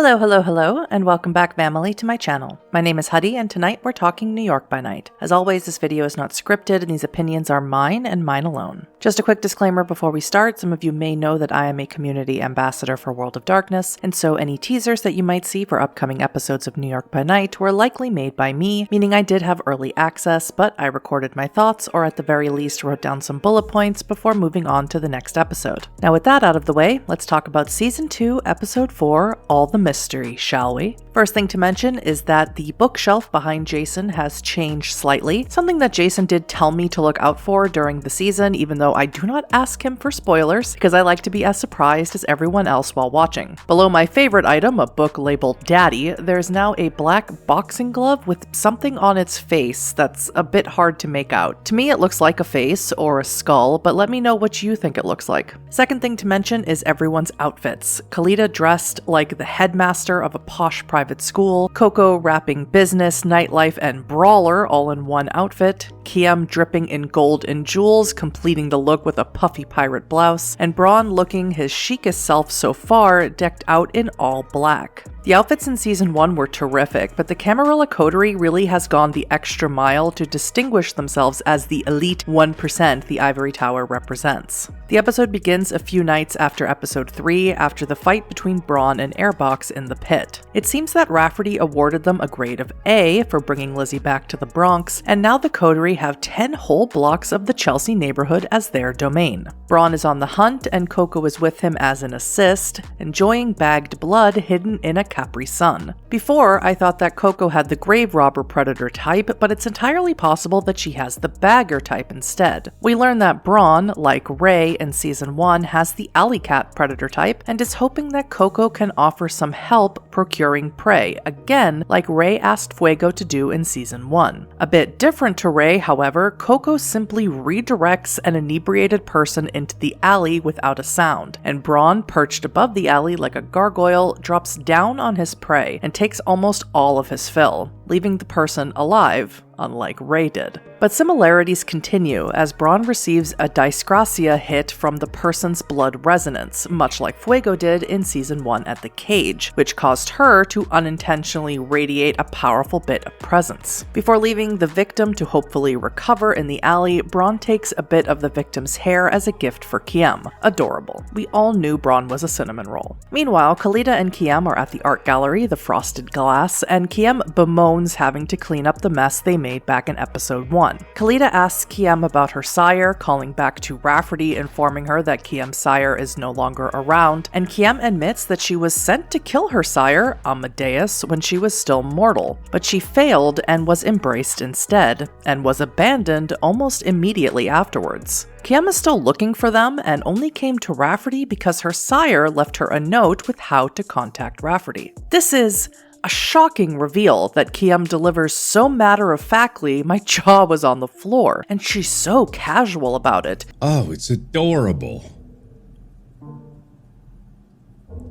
Hello, hello, hello, and welcome back, family, to my channel. My name is Huddy, and tonight we're talking New York by Night. As always, this video is not scripted, and these opinions are mine and mine alone. Just a quick disclaimer before we start, some of you may know that I am a community ambassador for World of Darkness, and so any teasers that you might see for upcoming episodes of New York by Night were likely made by me, meaning I did have early access, but I recorded my thoughts, or at the very least wrote down some bullet points before moving on to the next episode. Now with that out of the way, let's talk about Season 2, Episode 4, All the Mystery, shall we? First thing to mention is that the bookshelf behind Jason has changed slightly, something that Jason did tell me to look out for during the season, even though I do not ask him for spoilers, because I like to be as surprised as everyone else while watching. Below my favorite item, a book labeled Daddy, there's now a black boxing glove with something on its face that's a bit hard to make out. To me, it looks like a face or a skull, but let me know what you think it looks like. Second thing to mention is everyone's outfits. Kalita dressed like the headmaster of a posh private school, Coco wrapping business, nightlife, and brawler all in one outfit, Kiem dripping in gold and jewels, completing the look with a puffy pirate blouse, and Bron looking his chicest self so far, decked out in all black. The outfits in Season 1 were terrific, but the Camarilla coterie really has gone the extra mile to distinguish themselves as the elite 1% the Ivory Tower represents. The episode begins a few nights after Episode 3, after the fight between Bron and Airbox in the pit. It seems that Rafferty awarded them a grade of A for bringing Lizzy back to the Bronx, and now the coterie have 10 whole blocks of the Chelsea neighborhood as their domain. Bron is on the hunt, and Coco is with him as an assist, enjoying bagged blood hidden in a Capri Sun. Before, I thought that Coco had the grave robber predator type, but it's entirely possible that she has the bagger type instead. We learn that Bron, like Ray in Season 1, has the alley cat predator type and is hoping that Coco can offer some help procuring prey, again like Ray asked Fuego to do in Season 1. A bit different to Ray, however, Coco simply redirects an inebriated person into the alley without a sound, and Bron, perched above the alley like a gargoyle, drops down on his prey and takes almost all of his fill, leaving the person alive, unlike Ray did. But similarities continue as Bron receives a dyscrasia hit from the person's blood resonance, much like Fuego did in Season 1 at the cage, which caused her to unintentionally radiate a powerful bit of presence. Before leaving the victim to hopefully recover in the alley, Bron takes a bit of the victim's hair as a gift for Kiem. Adorable. We all knew Bron was a cinnamon roll. Meanwhile, Kalita and Kiem are at the art gallery, the Frosted Glass, and Kiem bemoans having to clean up the mess they made back in Episode 1. Kalita asks Kiem about her sire, calling back to Rafferty, informing her that Kiem's sire is no longer around, and Kiem admits that she was sent to kill her sire, Amadeus, when she was still mortal, but she failed and was embraced instead, and was abandoned almost immediately afterwards. Kiem is still looking for them and only came to Rafferty because her sire left her a note with how to contact Rafferty. This is a shocking reveal that Kiem delivers so matter-of-factly my jaw was on the floor, and she's so casual about it. Oh, it's adorable.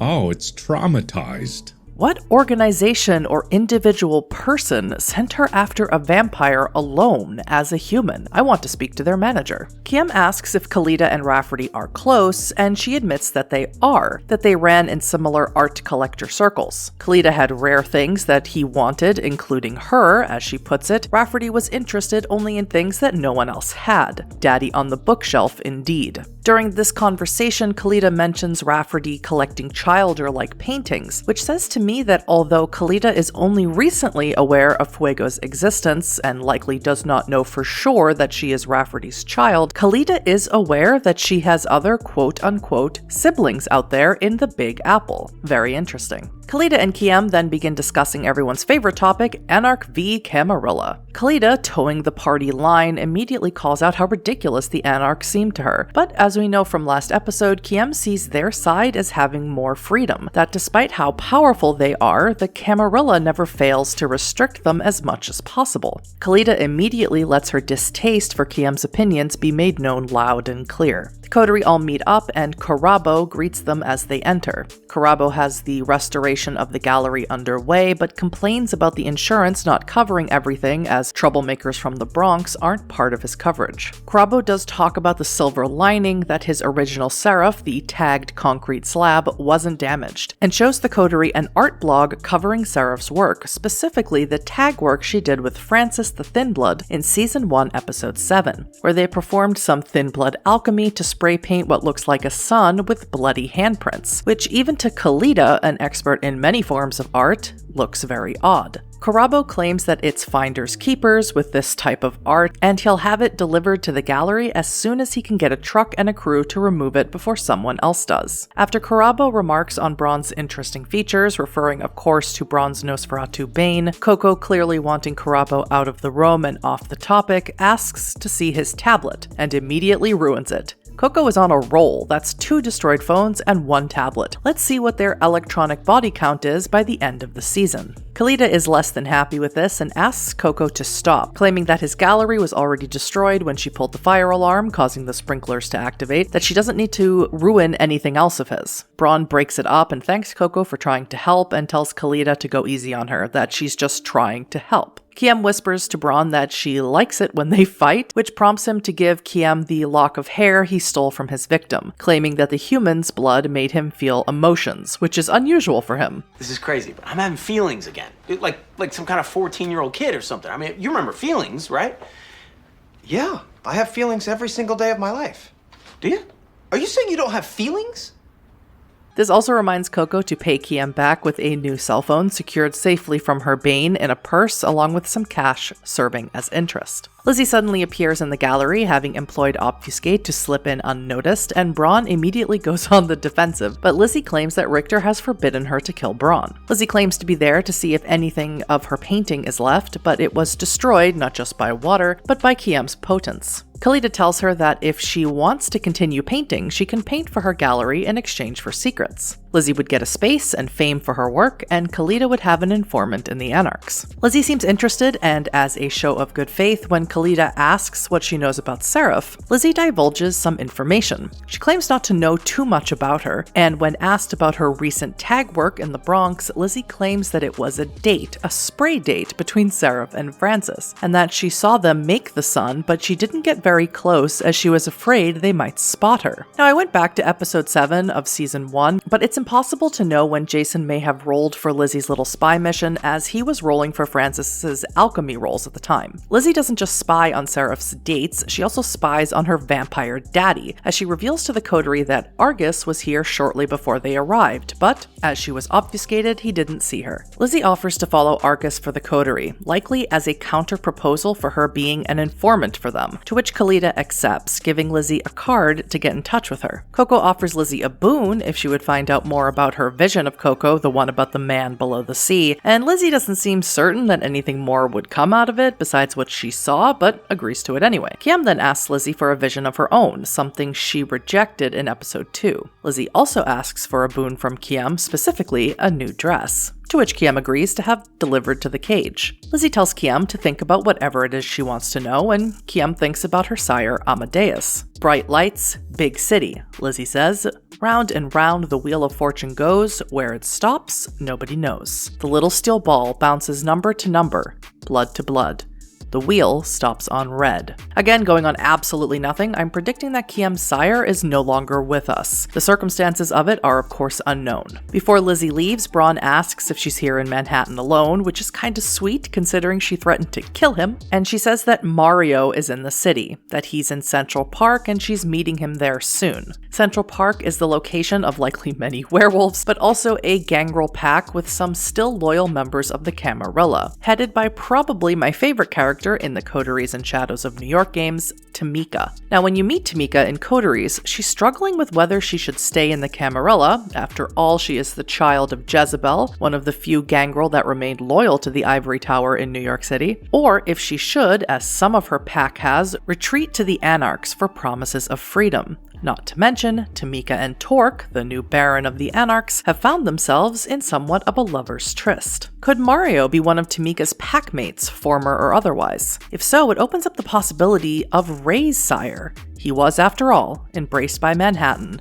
Oh, it's traumatized. What organization or individual person sent her after a vampire alone as a human? I want to speak to their manager. Kiem asks if Kalita and Rafferty are close, and she admits that they are, that they ran in similar art collector circles. Kalita had rare things that he wanted, including her, as she puts it. Rafferty was interested only in things that no one else had. Daddy on the bookshelf, indeed. During this conversation, Kalita mentions Rafferty collecting Childer-like paintings, which says to me that although Kalita is only recently aware of Fuego's existence, and likely does not know for sure that she is Rafferty's child, Kalita is aware that she has other quote-unquote siblings out there in the Big Apple. Very interesting. Kalita and Kiem then begin discussing everyone's favorite topic, Anarch v Camarilla. Kalita, towing the party line, immediately calls out how ridiculous the Anarch seemed to her, but as we know from last episode, Kiem sees their side as having more freedom, that despite how powerful they are, the Camarilla never fails to restrict them as much as possible. Kalita immediately lets her distaste for Kiem's opinions be made known loud and clear. The coterie all meet up and Carabo greets them as they enter. Carabo has the restoration of the gallery underway, but complains about the insurance not covering everything as troublemakers from the Bronx aren't part of his coverage. Carabo does talk about the silver lining that his original seraph, the tagged concrete slab, wasn't damaged, and shows the coterie an art blog covering Seraph's work, specifically the tag work she did with Francis the Thinblood in Season 1, Episode 7, where they performed some Thinblood alchemy to spray paint what looks like a sun with bloody handprints, which even to Kalita, an expert in many forms of art, looks very odd. Carabo claims that it's finders keepers with this type of art, and he'll have it delivered to the gallery as soon as he can get a truck and a crew to remove it before someone else does. After Carabo remarks on Bron's interesting features, referring of course to Bron's Nosferatu Bane, Coco, clearly wanting Carabo out of the room and off the topic, asks to see his tablet, and immediately ruins it. Coco is on a roll. That's 2 destroyed phones and 1 tablet. Let's see what their electronic body count is by the end of the season. Kalita is less than happy with this and asks Coco to stop, claiming that his gallery was already destroyed when she pulled the fire alarm, causing the sprinklers to activate, that she doesn't need to ruin anything else of his. Bron breaks it up and thanks Coco for trying to help and tells Kalita to go easy on her, that she's just trying to help. Kiem whispers to Bron that she likes it when they fight, which prompts him to give Kiem the lock of hair he stole from his victim, claiming that the human's blood made him feel emotions, which is unusual for him. This is crazy, but I'm having feelings again. Like some kind of 14-year-old kid or something. I mean, you remember feelings, right? Yeah, I have feelings every single day of my life. Do you? Are you saying you don't have feelings? This also reminds Coco to pay Kiem back with a new cell phone secured safely from her Bane in a purse along with some cash serving as interest. Lizzy suddenly appears in the gallery, having employed Obfuscate to slip in unnoticed, and Bron immediately goes on the defensive, but Lizzy claims that Richter has forbidden her to kill Bron. Lizzy claims to be there to see if anything of her painting is left, but it was destroyed not just by water, but by Kiem's potence. Kalita tells her that if she wants to continue painting, she can paint for her gallery in exchange for secrets. Lizzy would get a space and fame for her work, and Kalita would have an informant in the Anarchs. Lizzy seems interested, and as a show of good faith, when Kalita asks what she knows about Seraph, Lizzy divulges some information. She claims not to know too much about her, and when asked about her recent tag work in the Bronx, Lizzy claims that it was a date, a spray date between Seraph and Francis, and that she saw them make the sun, but she didn't get very close as she was afraid they might spot her. Now, I went back to episode 7 of season 1, but it's impossible to know when Jason may have rolled for Lizzy's little spy mission, as he was rolling for Francis's alchemy rolls at the time. Lizzy doesn't just spy on Seraph's dates, she also spies on her vampire daddy, as she reveals to the coterie that Argus was here shortly before they arrived, but as she was obfuscated, he didn't see her. Lizzy offers to follow Argus for the coterie, likely as a counter-proposal for her being an informant for them, to which Kalita accepts, giving Lizzy a card to get in touch with her. Coco offers Lizzy a boon if she would find out more about her vision of Coco, the one about the man below the sea, and Lizzy doesn't seem certain that anything more would come out of it besides what she saw, but agrees to it anyway. Kiem then asks Lizzy for a vision of her own, something she rejected in episode 2. Lizzy also asks for a boon from Kiem, specifically a new dress, to which Kiem agrees to have delivered to the cage. Lizzy tells Kiem to think about whatever it is she wants to know, and Kiem thinks about her sire, Amadeus. Bright lights, big city, Lizzy says. Round and round the wheel of fortune goes, where it stops, nobody knows. The little steel ball bounces number to number, blood to blood. The wheel stops on red. Again, going on absolutely nothing, I'm predicting that Kiem's sire is no longer with us. The circumstances of it are of course unknown. Before Lizzy leaves, Bron asks if she's here in Manhattan alone, which is kinda sweet considering she threatened to kill him, and she says that Mario is in the city, that he's in Central Park and she's meeting him there soon. Central Park is the location of likely many werewolves, but also a gangrel pack with some still loyal members of the Camarilla, headed by probably my favorite character in the Coteries and Shadows of New York games, Tamika. Now, when you meet Tamika in Coteries, she's struggling with whether she should stay in the Camarilla. After all, she is the child of Jezebel, one of the few gangrel that remained loyal to the Ivory Tower in New York City, or if she should, as some of her pack has, retreat to the Anarchs for promises of freedom. Not to mention, Tamika and Torque, the new Baron of the Anarchs, have found themselves in somewhat of a lover's tryst. Could Mario be one of Tamika's packmates, former or otherwise? If so, it opens up the possibility of Ray's sire. He was, after all, embraced by Manhattan.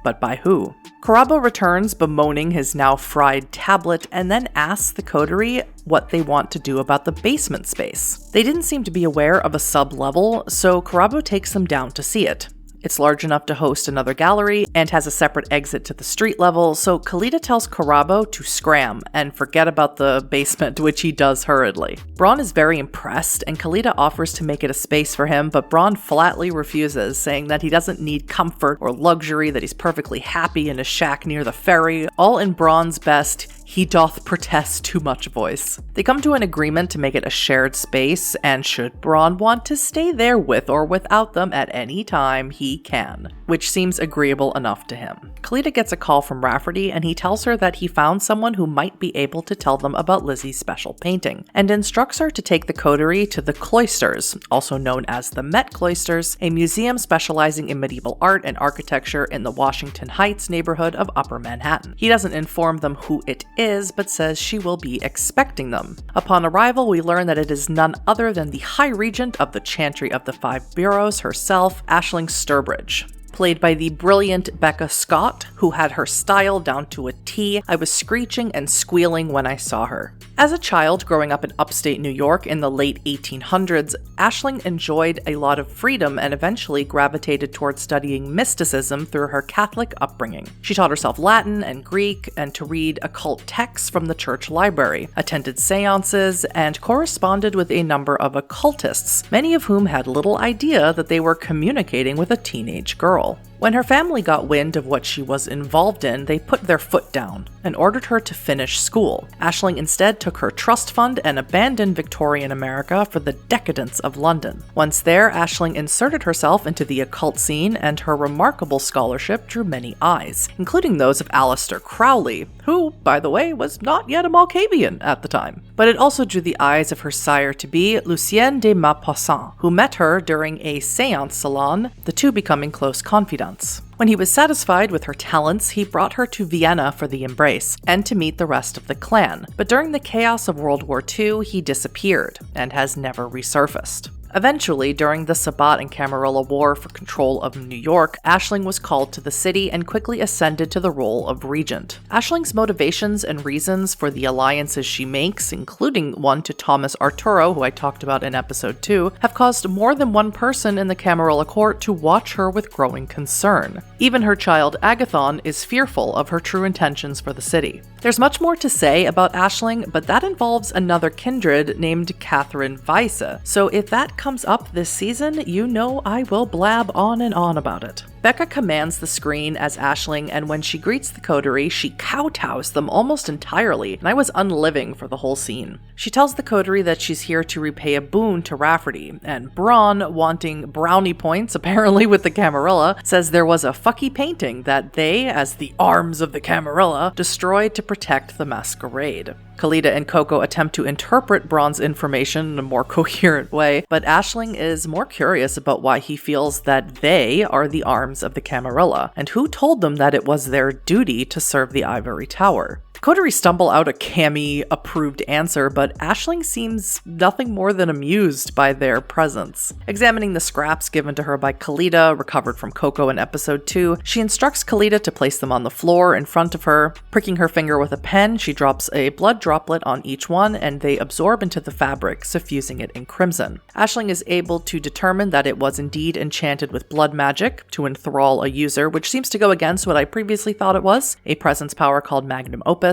But by who? Carabo returns bemoaning his now fried tablet and then asks the coterie what they want to do about the basement space. They didn't seem to be aware of a sub-level, so Carabo takes them down to see it. It's large enough to host another gallery and has a separate exit to the street level, so Kalita tells Carabo to scram and forget about the basement, which he does hurriedly. Bron is very impressed, and Kalita offers to make it a space for him, but Bron flatly refuses, saying that he doesn't need comfort or luxury, that he's perfectly happy in a shack near the ferry, all in Bron's best "he doth protest too much" voice. They come to an agreement to make it a shared space, and should Bron want to stay there with or without them at any time, he can, which seems agreeable enough to him. Kalita gets a call from Rafferty, and he tells her that he found someone who might be able to tell them about Lizzy's special painting, and instructs her to take the coterie to the Cloisters, also known as the Met Cloisters, a museum specializing in medieval art and architecture in the Washington Heights neighborhood of Upper Manhattan. He doesn't inform them who it is, but says she will be expecting them. Upon arrival, we learn that it is none other than the High Regent of the Chantry of the Five Boroughs herself, Ashling Sturbridge. Played by the brilliant Becca Scott, who had her style down to a T. I was screeching and squealing when I saw her. As a child growing up in upstate New York in the late 1800s, Ashling enjoyed a lot of freedom and eventually gravitated towards studying mysticism through her Catholic upbringing. She taught herself Latin and Greek and to read occult texts from the church library, attended seances, and corresponded with a number of occultists, many of whom had little idea that they were communicating with a teenage girl. When her family got wind of what she was involved in, they put their foot down and ordered her to finish school. Ashling instead took her trust fund and abandoned Victorian America for the decadence of London. Once there, Ashling inserted herself into the occult scene, and her remarkable scholarship drew many eyes, including those of Aleister Crowley, who, by the way, was not yet a Malkavian at the time. But it also drew the eyes of her sire-to-be, Lucien de Maupassant, who met her during a séance salon, the two becoming close confidants. When he was satisfied with her talents, he brought her to Vienna for the embrace, and to meet the rest of the clan. But during the chaos of World War II, he disappeared, and has never resurfaced. Eventually, during the Sabbat and Camarilla War for control of New York, Ashling was called to the city and quickly ascended to the role of regent. Ashling's motivations and reasons for the alliances she makes, including one to Thomas Arturo, who I talked about in episode 2, have caused more than one person in the Camarilla court to watch her with growing concern. Even her child Agathon is fearful of her true intentions for the city. There's much more to say about Ashling, but that involves another kindred named Catherine Weisse, so if that comes up this season, you know I will blab on and on about it. Becca commands the screen as Ashling, and when she greets the coterie, she kowtows them almost entirely, and I was unliving for the whole scene. She tells the coterie that she's here to repay a boon to Rafferty, and Bron, wanting brownie points apparently with the Camarilla, says there was a fucky painting that they, as the arms of the Camarilla, destroyed to protect the masquerade. Kalita and Coco attempt to interpret Bron's information in a more coherent way, but Ashling is more curious about why he feels that they are the arms of the Camarilla, and who told them that it was their duty to serve the Ivory Tower. Coterie stumble out a Cammy-approved answer, but Ashling seems nothing more than amused by their presence. Examining the scraps given to her by Kalita, recovered from Coco in episode 2, she instructs Kalita to place them on the floor in front of her. Pricking her finger with a pen, she drops a blood droplet on each one, and they absorb into the fabric, suffusing it in crimson. Ashling is able to determine that it was indeed enchanted with blood magic to enthrall a user, which seems to go against what I previously thought it was, a presence power called Magnum Opus.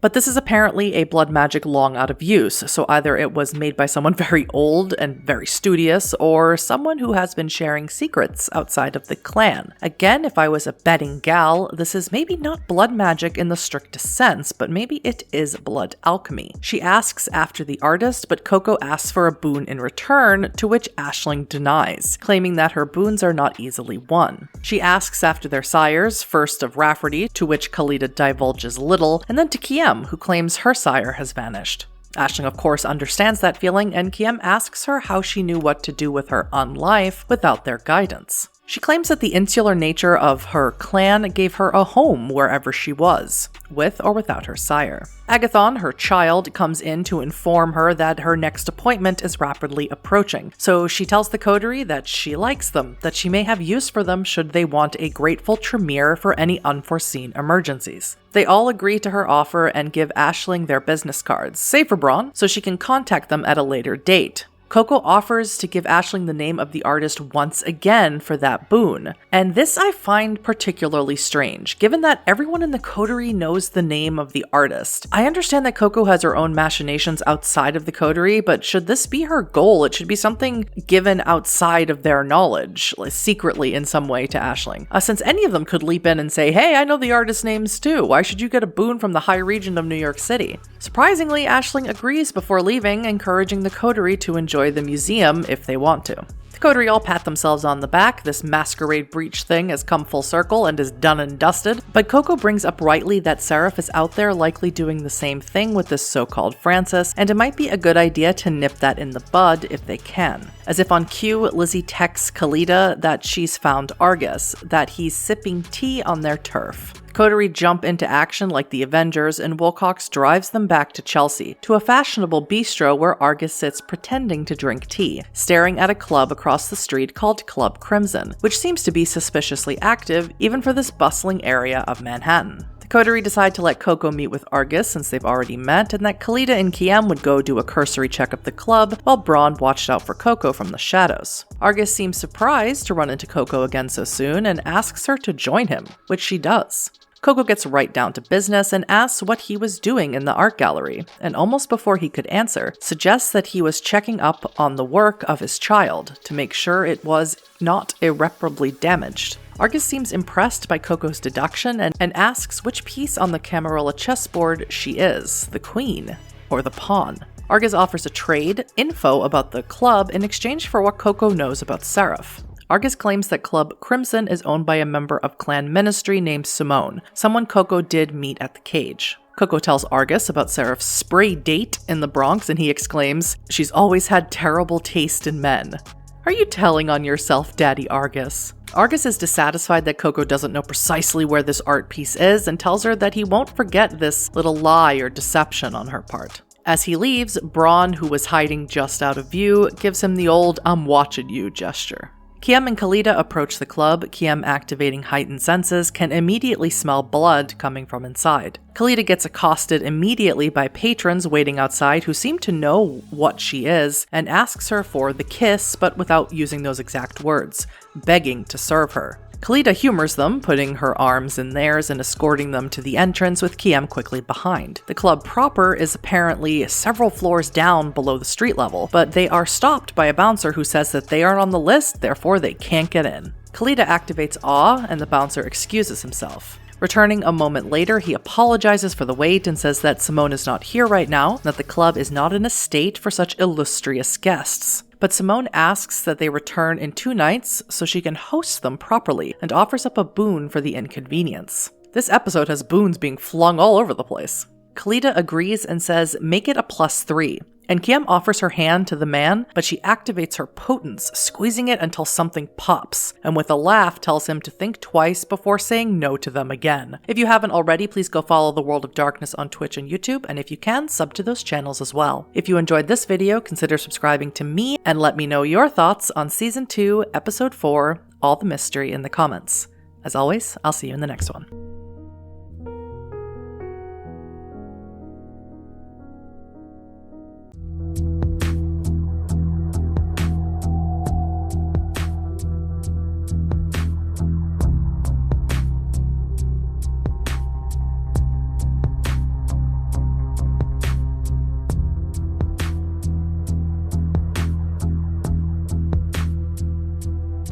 But this is apparently a blood magic long out of use, so either it was made by someone very old and very studious, or someone who has been sharing secrets outside of the clan. Again, if I was a betting gal, this is maybe not blood magic in the strictest sense, but maybe it is blood alchemy. She asks after the artist, but Coco asks for a boon in return, to which Ashling denies, claiming that her boons are not easily won. She asks after their sires, first of Rafferty, to which Kalita divulges little, and then to Kiem, who claims her sire has vanished. Ashling, of course, understands that feeling, and Kiem asks her how she knew what to do with her unlife without their guidance. She claims that the insular nature of her clan gave her a home wherever she was, with or without her sire. Agathon, her child, comes in to inform her that her next appointment is rapidly approaching, so she tells the coterie that she likes them, that she may have use for them should they want a grateful Tremere for any unforeseen emergencies. They all agree to her offer and give Ashling their business cards, save for Bron, so she can contact them at a later date. Coco offers to give Ashling the name of the artist once again for that boon, and this I find particularly strange, given that everyone in the coterie knows the name of the artist. I understand that Coco has her own machinations outside of the coterie, but should this be her goal, it should be something given outside of their knowledge, like secretly in some way to Ashling. Since any of them could leap in and say, hey, I know the artist's names too, why should you get a boon from the High Regent of New York City? Surprisingly, Ashling agrees before leaving, encouraging the coterie to enjoy the museum if they want to. The coterie all pat themselves on the back. This masquerade breach thing has come full circle and is done and dusted, but Coco brings up rightly that Seraph is out there likely doing the same thing with this so-called Francis, and it might be a good idea to nip that in the bud if they can. As if on cue, Lizzy texts Khalida that she's found Argus, that he's sipping tea on their turf. Coterie jump into action like the Avengers, and Wilcox drives them back to Chelsea, to a fashionable bistro where Argus sits pretending to drink tea, staring at a club across the street called Club Crimson, which seems to be suspiciously active even for this bustling area of Manhattan. The coterie decide to let Coco meet with Argus since they've already met, and that Khalida and Kiem would go do a cursory check of the club while Bron watched out for Coco from the shadows. Argus seems surprised to run into Coco again so soon and asks her to join him, which she does. Coco gets right down to business and asks what he was doing in the art gallery, and almost before he could answer, suggests that he was checking up on the work of his child to make sure it was not irreparably damaged. Argus seems impressed by Coco's deduction and asks which piece on the Camarilla chessboard she is, the queen or the pawn. Argus offers a trade, info about the club, in exchange for what Coco knows about Seraph. Argus claims that Club Crimson is owned by a member of Clan Ministry named Simone, someone Coco did meet at the cage. Coco tells Argus about Seraph's spray date in the Bronx, and he exclaims, "She's always had terrible taste in men." Are you telling on yourself, Daddy Argus? Argus is dissatisfied that Coco doesn't know precisely where this art piece is and tells her that he won't forget this little lie or deception on her part. As he leaves, Bron, who was hiding just out of view, gives him the old "I'm watching you" gesture. Kiem and Khalida approach the club. Kiem, activating heightened senses, can immediately smell blood coming from inside. Khalida gets accosted immediately by patrons waiting outside who seem to know what she is and asks her for the kiss, but without using those exact words, begging to serve her. Khalida humors them, putting her arms in theirs and escorting them to the entrance, with Kiem quickly behind. The club proper is apparently several floors down below the street level, but they are stopped by a bouncer who says that they aren't on the list, therefore they can't get in. Khalida activates awe, and the bouncer excuses himself. Returning a moment later, he apologizes for the wait and says that Simone is not here right now, and that the club is not in a state for such illustrious guests. But Simone asks that they return in 2 nights so she can host them properly, and offers up a boon for the inconvenience. This episode has boons being flung all over the place. Khalida agrees and says make it a +3, and Kiem offers her hand to the man, but she activates her potence, squeezing it until something pops, and with a laugh tells him to think twice before saying no to them again. If you haven't already, please go follow the World of Darkness on Twitch and YouTube, and if you can, sub to those channels as well. If you enjoyed this video, consider subscribing to me, and let me know your thoughts on Season 2, Episode 4, All the Mystery in the comments. As always, I'll see you in the next one.